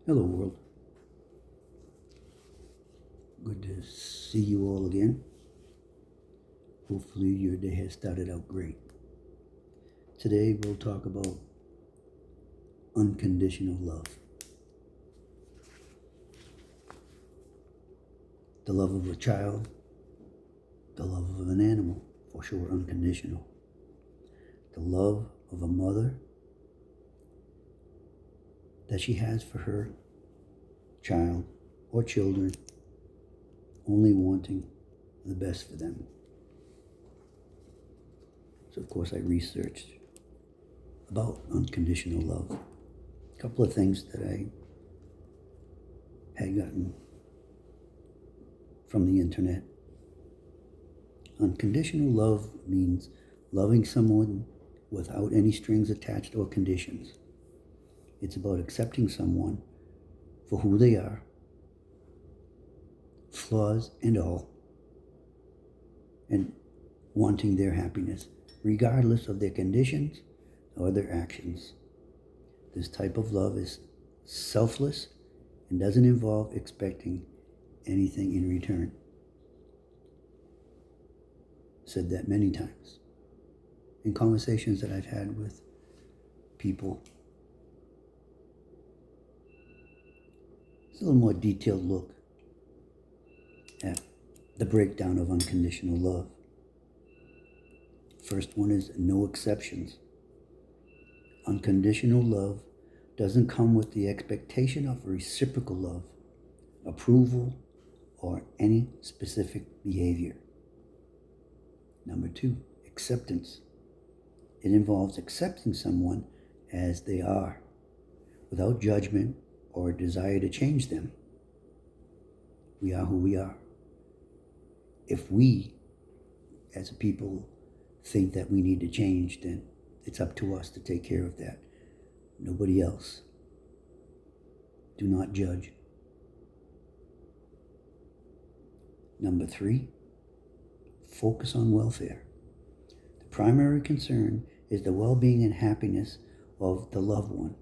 Hello, world. Good to see you all again. Hopefully, your day has started out great. Today, we'll talk about unconditional love. The love of a child, the love of an animal, for sure, unconditional. The love of a mother that she has for her child or children, only wanting the best for them. So, of course, I researched about unconditional love. A couple of things that I had gotten from the internet. Unconditional love means loving someone without any strings attached or conditions. It's about accepting someone for who they are, flaws and all, and wanting their happiness, regardless of their conditions or their actions. This type of love is selfless and doesn't involve expecting anything in return. Said that many times in conversations that I've had with people. It's a little more detailed look at the breakdown of unconditional love. First one is no exceptions. Unconditional love doesn't come with the expectation of reciprocal love, approval, or any specific behavior. Number two, acceptance. It involves accepting someone as they are, without judgment or a desire to change them. We are who we are. If we, as a people, think that we need to change, then it's up to us to take care of that. Nobody else. Do not judge. Number three, focus on welfare. The primary concern is the well-being and happiness of the loved one,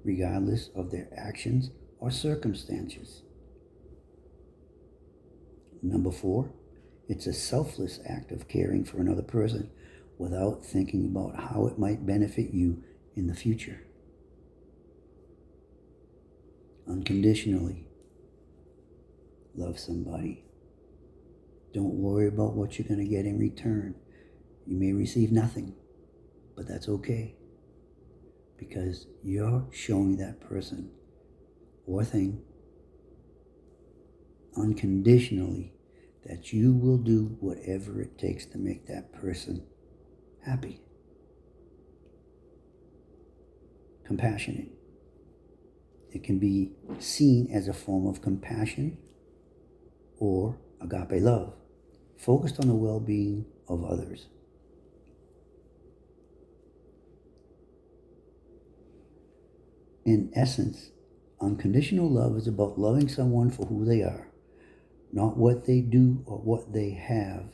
regardless of their actions or circumstances. Number four, it's a selfless act of caring for another person without thinking about how it might benefit you in the future. Unconditionally love somebody. Don't worry about what you're going to get in return. You may receive nothing, but that's okay, because you're showing that person or thing unconditionally that you will do whatever it takes to make that person happy. Compassionate. It can be seen as a form of compassion or agape love, focused on the well-being of others. In essence, unconditional love is about loving someone for who they are, not what they do or what they have.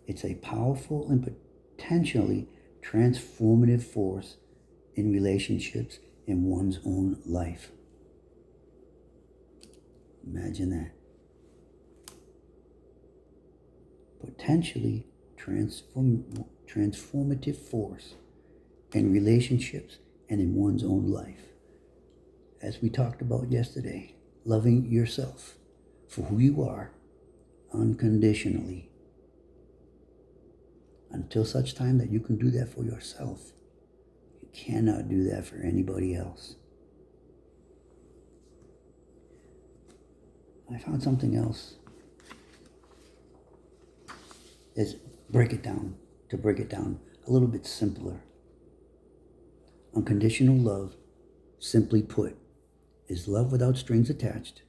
It's a powerful and potentially transformative force in relationships in one's own life. Imagine that. Potentially transformative force in relationships and in one's own life. As we talked about yesterday, loving yourself for who you are unconditionally. Until such time that you can do that for yourself, you cannot do that for anybody else. I found something else. To break it down a little bit simpler. Unconditional love, simply put, is love without strings attached.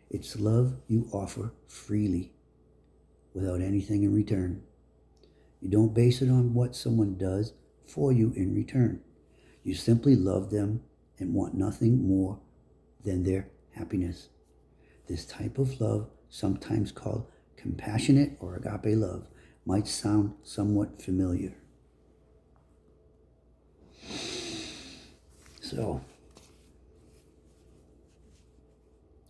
It's love you offer freely, without anything in return. You don't base it on what someone does for you in return. You simply love them and want nothing more than their happiness. This type of love, sometimes called compassionate or agape love, might sound somewhat familiar. So,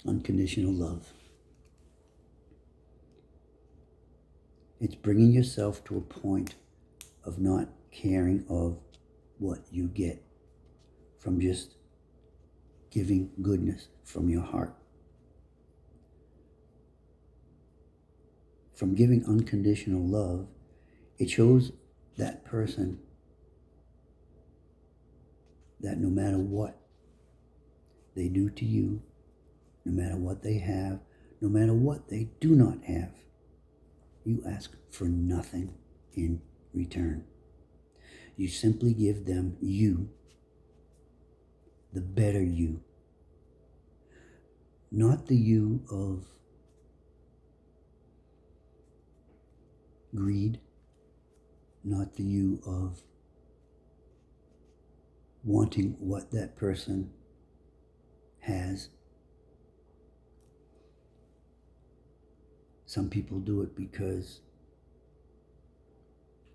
Unconditional love. It's bringing yourself to a point of not caring of what you get from just giving goodness from your heart. From giving unconditional love, it shows that person that no matter what they do to you, no matter what they have, no matter what they do not have, you ask for nothing in return. You simply give them you, the better you. Not the you of greed, not the you of wanting what that person has. Some people do it because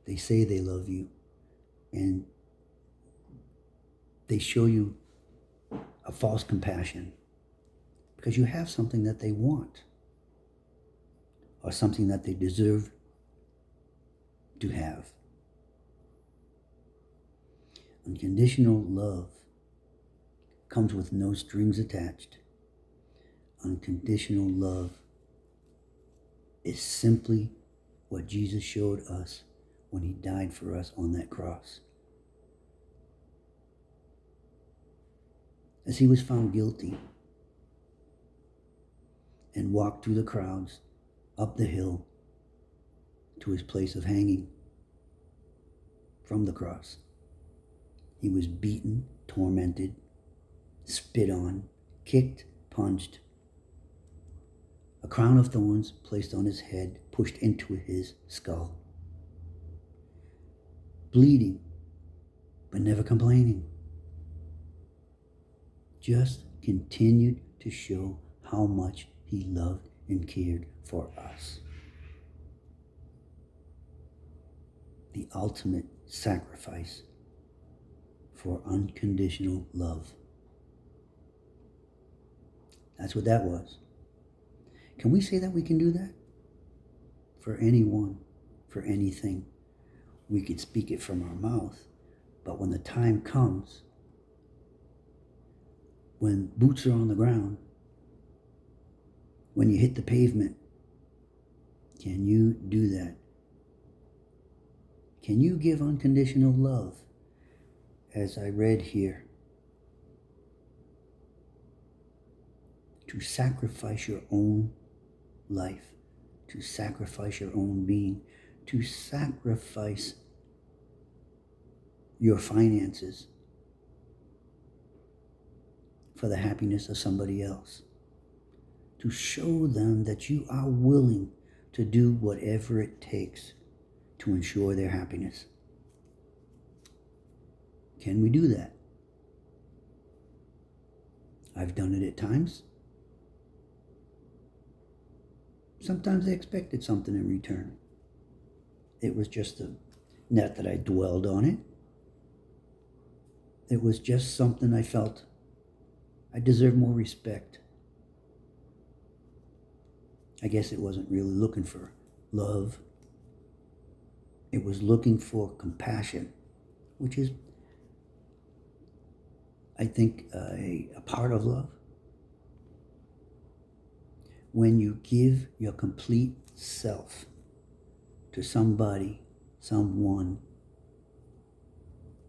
they say they love you and they show you a false compassion because you have something that they want or something that they deserve to have. Unconditional love comes with no strings attached. Unconditional love is simply what Jesus showed us when he died for us on that cross. As he was found guilty and walked through the crowds up the hill to his place of hanging from the cross. He was beaten, tormented, spit on, kicked, punched, a crown of thorns placed on his head, pushed into his skull. Bleeding, but never complaining. Just continued to show how much he loved and cared for us. The ultimate sacrifice for unconditional love. That's what that was. Can we say that we can do that? For anyone, for anything. We could speak it from our mouth, but when the time comes, when boots are on the ground, when you hit the pavement, can you do that? Can you give unconditional love? As I read here, to sacrifice your own life, to sacrifice your own being, to sacrifice your finances for the happiness of somebody else, to show them that you are willing to do whatever it takes to ensure their happiness. Can we do that? I've done it at times. Sometimes I expected something in return. It was just not that I dwelled on it. It was just something I felt I deserve more respect. I guess it wasn't really looking for love. It was looking for compassion, which is, I think, a part of love. When you give your complete self to somebody, someone,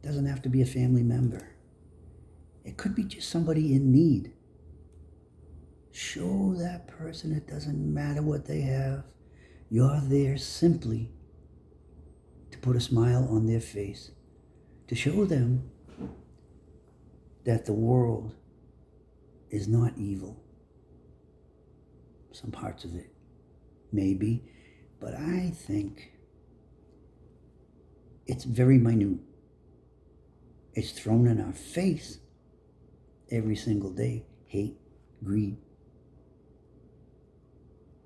doesn't have to be a family member. It could be just somebody in need. Show that person it doesn't matter what they have. You're there simply to put a smile on their face, to show them that the world is not evil. Some parts of it, maybe, but I think it's very minute. It's thrown in our face every single day. Hate, greed.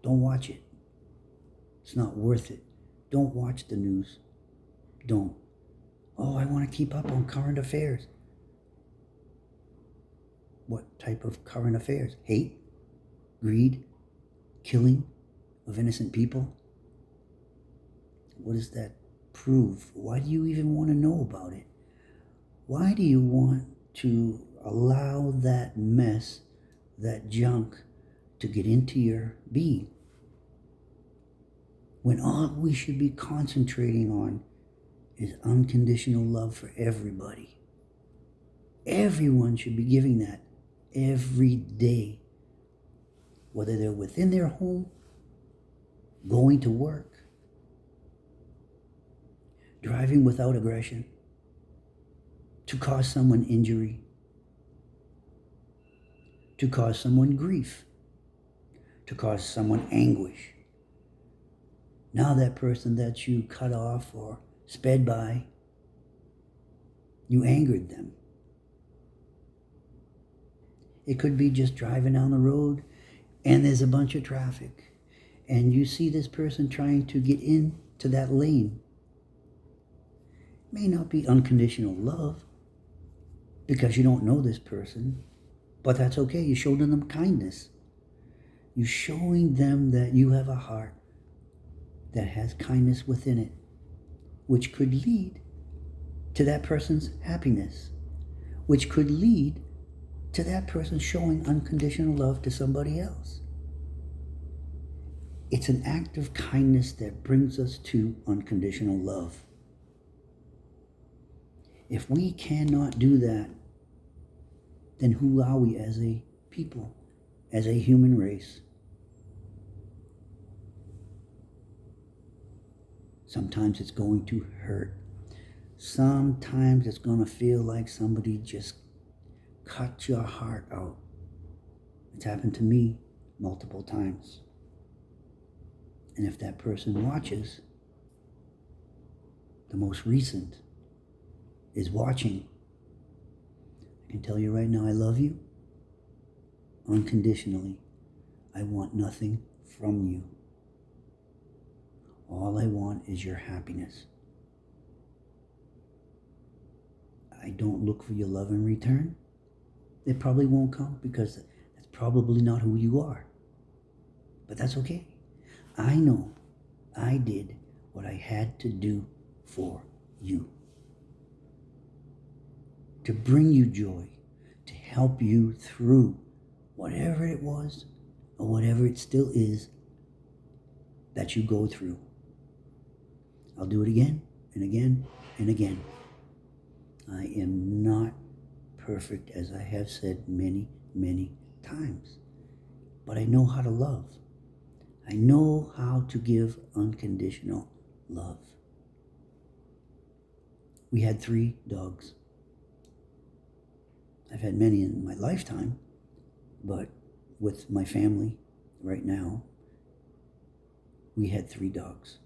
Don't watch it. It's not worth it. Don't watch the news. Don't. Oh, I want to keep up on current affairs. What type of current affairs? Hate? greed, killing of innocent people? What does that prove? Why do you even want to know about it? Why do you want to allow that mess, that junk, to get into your being? When all we should be concentrating on is unconditional love for everybody. Everyone should be giving that every day, whether they're within their home, going to work, driving without aggression, to cause someone injury, to cause someone grief, to cause someone anguish. Now that person that you cut off or sped by, you angered them. It could be just driving down the road and there's a bunch of traffic and you see this person trying to get into that lane. It may not be unconditional love because you don't know this person, but that's okay. You're showing them kindness. You're showing them that you have a heart that has kindness within it, which could lead to that person's happiness, which could lead to that person showing unconditional love to somebody else. It's an act of kindness that brings us to unconditional love. If we cannot do that, then who are we as a people, as a human race? Sometimes it's going to hurt. Sometimes it's going to feel like somebody just cut your heart out. It's happened to me multiple times. And if that person watches, the most recent is watching, I can tell you right now, I love you unconditionally. I want nothing from you. All I want is your happiness. I don't look for your love in return. It probably won't come because that's probably not who you are. But that's okay. I know I did what I had to do for you. To bring you joy, to help you through whatever it was or whatever it still is that you go through. I'll do it again and again and again. I am not perfect, as I have said many, many times. But I know how to love. I know how to give unconditional love. We had 3 dogs. I've had many in my lifetime, but with my family right now, we had 3 dogs.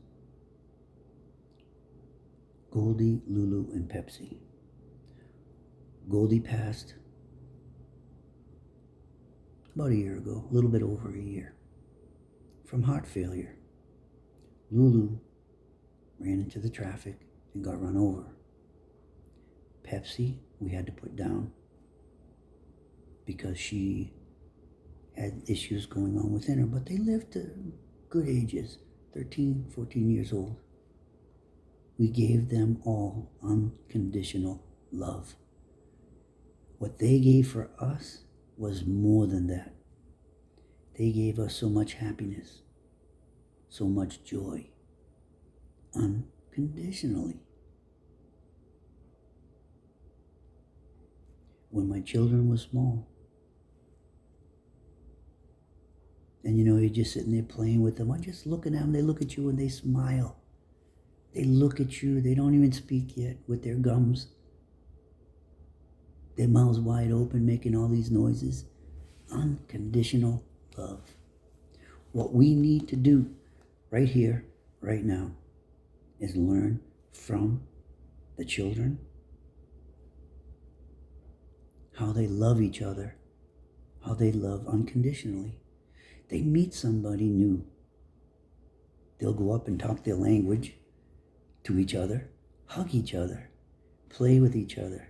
Goldie, Lulu, and Pepsi. Goldie passed about a year ago, a little bit over a year, from heart failure. Lulu ran into the traffic and got run over. Pepsi, we had to put down because she had issues going on within her, but they lived to good ages, 13, 14 years old. We gave them all unconditional love. What they gave for us was more than that. They gave us so much happiness, so much joy, unconditionally. When my children were small, and you're just sitting there playing with them, or just looking at them, they look at you and they smile. They look at you, they don't even speak yet with their gums. Their mouths wide open, making all these noises. Unconditional love. What we need to do right here, right now, is learn from the children how they love each other, how they love unconditionally. They meet somebody new. They'll go up and talk their language to each other, hug each other, play with each other,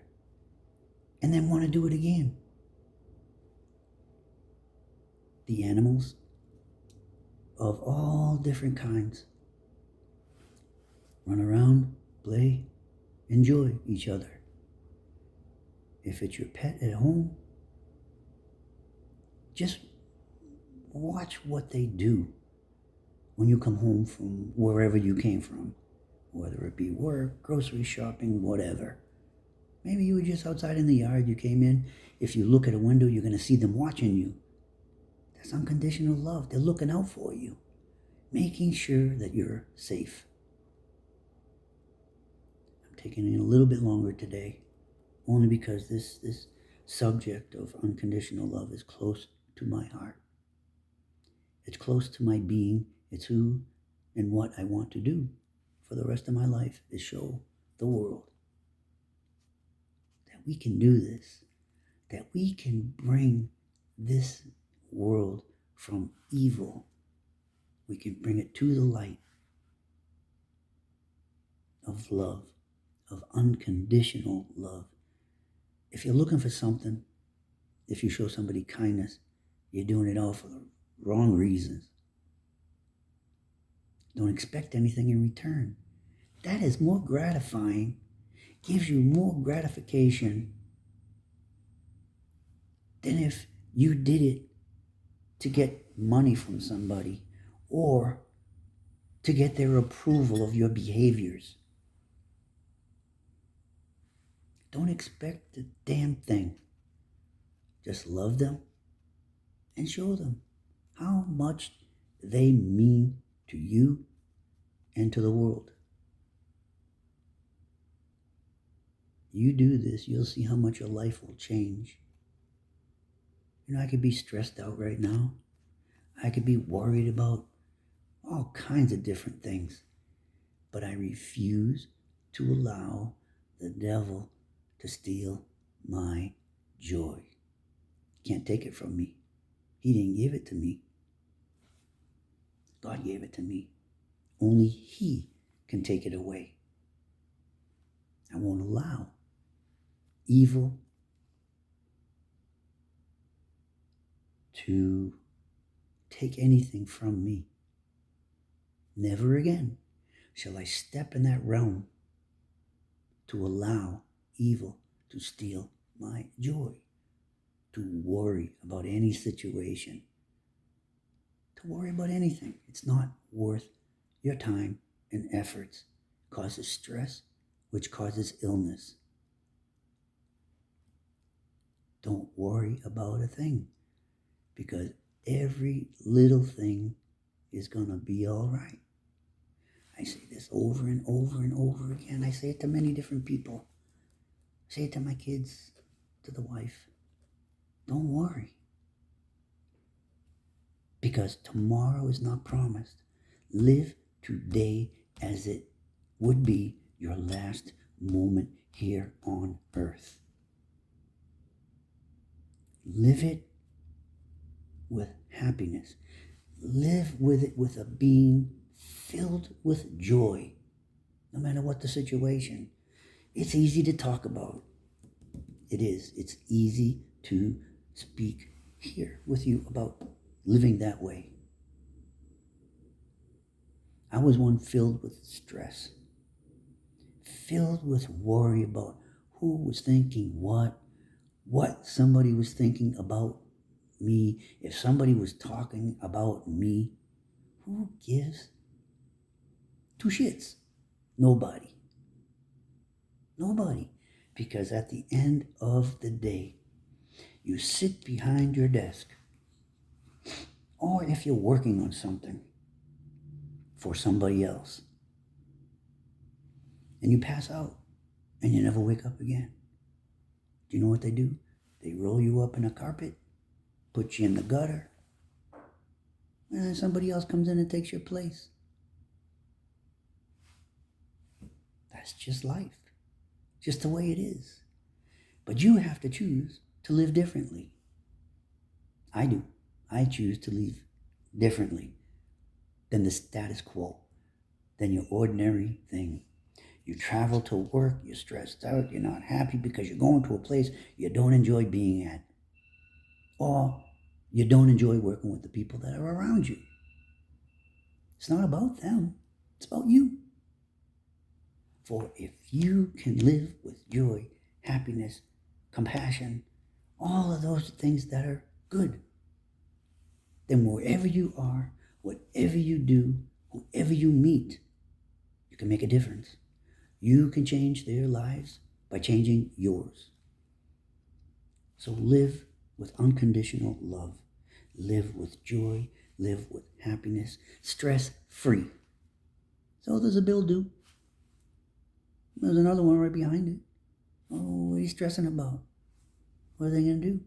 and then want to do it again. the animals of all different kinds run around, play, enjoy each other. If it's your pet at home, just watch what they do when you come home from wherever you came from, whether it be work, grocery shopping, whatever. Maybe you were just outside in the yard, you came in. If you look at a window, you're going to see them watching you. That's unconditional love. They're looking out for you, making sure that you're safe. I'm taking it a little bit longer today, only because this subject of unconditional love is close to my heart. It's close to my being. It's who and what I want to do for the rest of my life, is show the world that we can do this, that we can bring this world from evil. We can bring it to the light of love, of unconditional love. If you're looking for something, if you show somebody kindness, you're doing it all for the wrong reasons. Don't expect anything in return. That is more gratifying, gives you more gratification than if you did it to get money from somebody or to get their approval of your behaviors. Don't expect a damn thing. Just love them and show them how much they mean to you and to the world. You do this, you'll see how much your life will change. I could be stressed out right now. I could be worried about all kinds of different things. But I refuse to allow the devil to steal my joy. He can't take it from me. He didn't give it to me. God gave it to me. Only He can take it away. I won't allow evil to take anything from me. Never again shall I step in that realm to allow evil to steal my joy, to worry about any situation, to worry about anything. It's not worth your time and efforts. It causes stress, which causes illness. Don't worry about a thing, because every little thing is going to be all right. I say this over and over and over again. I say it to many different people. I say it to my kids, to the wife. Don't worry, because tomorrow is not promised. Live today as it would be your last moment here on earth. Live it with happiness. Live with it with a being filled with joy, no matter what the situation. It's easy to talk about. It is. It's easy to speak here with you about living that way. I was one filled with stress, filled with worry about who was thinking what somebody was thinking about me, if somebody was talking about me. Who gives two shits? Nobody. Nobody. Because at the end of the day, you sit behind your desk, or if you're working on something for somebody else, and you pass out and you never wake up again. Do you know what they do? They roll you up in a carpet, put you in the gutter, and then somebody else comes in and takes your place. That's just life. Just the way it is. But you have to choose to live differently. I do. I choose to live differently than the status quo, than your ordinary thing. You travel to work, you're stressed out, you're not happy because you're going to a place you don't enjoy being at. Or You don't enjoy working with the people that are around you. It's not about them, it's about you. For if you can live with joy, happiness, compassion, all of those things that are good, then wherever you are, whatever you do, whoever you meet, you can make a difference. You can change their lives by changing yours. So live with unconditional love. Live with joy. Live with happiness. Stress free. So there's a bill due. There's another one right behind it. Oh, what are you stressing about? What are they going to do?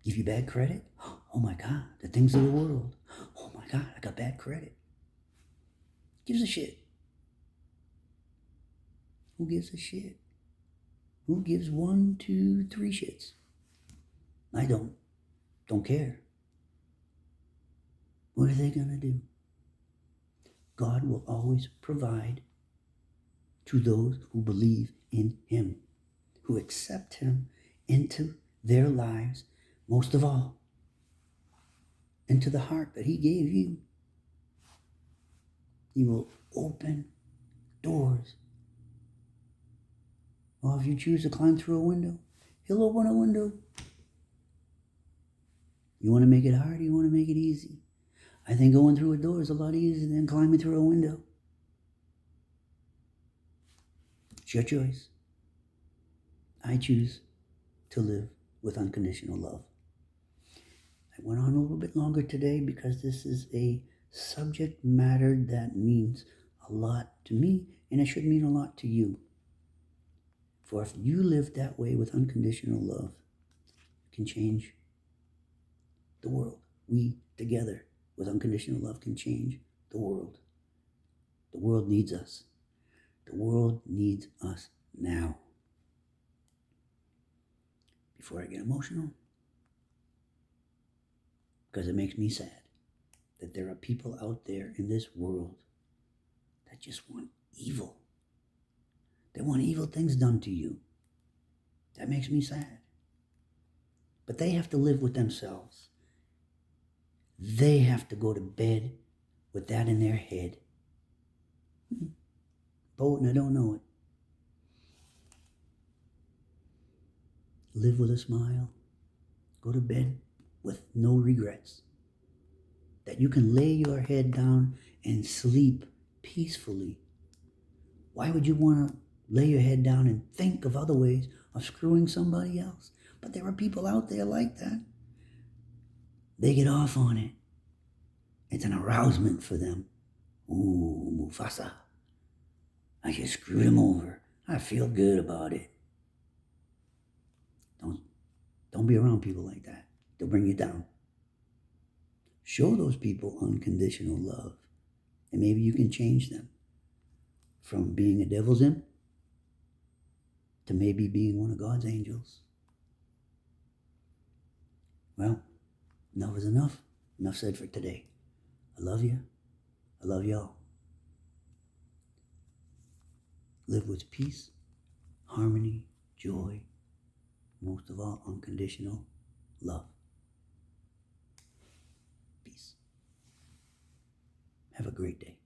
Give you bad credit? Oh my God, the things of the world. Oh my God, I got bad credit. Gives a shit. Who gives a shit? Who gives 1, 2, 3 shits? I don't. Don't care. What are they going to do? God will always provide to those who believe in Him, who accept Him into their lives, most of all, into the heart that He gave you. He will open doors. Or if you choose to climb through a window, He'll open a window. You want to make it hard? You want to make it easy? I think going through a door is a lot easier than climbing through a window. It's your choice. I choose to live with unconditional love. I went on a little bit longer today because this is a subject matter that means a lot to me, and it should mean a lot to you. For if you live that way with unconditional love, it can change the world. We together with unconditional love can change the world. The world needs us. The world needs us now. Before I get emotional, because it makes me sad that there are people out there in this world that just want evil. They want evil things done to you. That makes me sad. But they have to live with themselves. They have to go to bed with that in their head. Poet and I don't know it. Live with a smile. Go to bed with no regrets. That you can lay your head down and sleep peacefully. Why would you want to lay your head down and think of other ways of screwing somebody else? But there are people out there like that. They get off on it. It's an arousement for them. Ooh, Mufasa. I just screwed him over. I feel good about it. Don't be around people like that. They'll bring you down. Show those people unconditional love. And maybe you can change them from being a devil's imp to maybe being one of God's angels. Well, enough is enough. Enough said for today. I love you. I love y'all. Live with peace, harmony, joy, most of all, unconditional love. Peace. Have a great day.